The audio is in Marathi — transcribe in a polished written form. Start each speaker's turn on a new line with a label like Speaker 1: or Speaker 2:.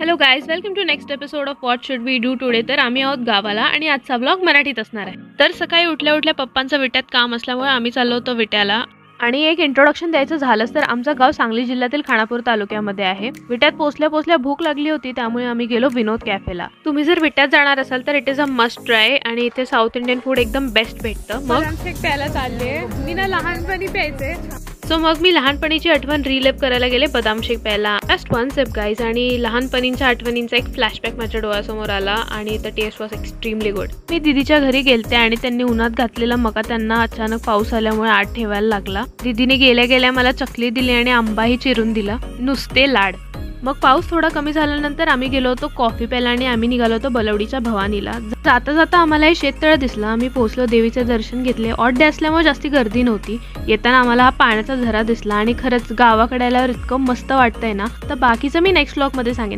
Speaker 1: Hello guys, welcome to next episode of what should we do today. तर आम्ही आहोत गावाला आणि आजचा व्लॉग मराठीत असणार आहे. तर सकाळी उठल्या उठल्या पप्पांचं विट्यात काम असल्यामुळे आम्ही चाललो होतो विट्याला. आणि एक इंट्रोडक्शन द्यायचं झालंच तर आमचं गाव सांगली जिल्ह्यातील खानापूर तालुक्यामध्ये आहे. विट्यात पोहोचल्या पोहोचल्या भूक लागली होती, त्यामुळे आम्ही गेलो विनोद कॅफेला. तुम्ही जर विट्यात जाणार असाल तर it is a must try आणि इथे साऊथ इंडियन फूड एकदम बेस्ट भेटतं. मग
Speaker 2: प्यायला चालले मी ना लहानपणी प्यायचे.
Speaker 1: मग मी लहानपणीची आठवण रिलेव्ह करायला गेले बदाम शेक प्यायला. जस्ट वन सिप गाईज, आणि लहानपणीच्या आठवणींचा एक फ्लॅशबॅक माझ्या डोळ्यासमोर आला आणि the test was extremely good. मी दीदीच्या घरी गेलते आणि त्यांनी उन्हात घातलेला मका त्यांना अचानक पाऊस आल्यामुळे आत ठेवायला लागला. दीदीने गेल्या गेल्या मला चकली दिली आणि आंबाही चिरून दिला. नुसते लाड. मग पाऊस थोडा कमी झाल्यानंतर आम्ही गेलो होतो कॉफी प्यायला आणि आम्ही निघालो होतो बलवडीच्या भवानीला. जाता जाता आम्हाला हे शेततळ दिसलं. आम्ही पोहोचलो, देवीचे दर्शन घेतले. ऑड डे असल्यामुळे जास्ती गर्दी नव्हती. येताना आम्हाला हा पाण्याचा झरा दिसला आणि खरंच गावाकडे आल्यावर इतकं मस्त वाटतंय ना. तर बाकीचं मी नेक्स्ट व्लॉग मध्ये सांगेन.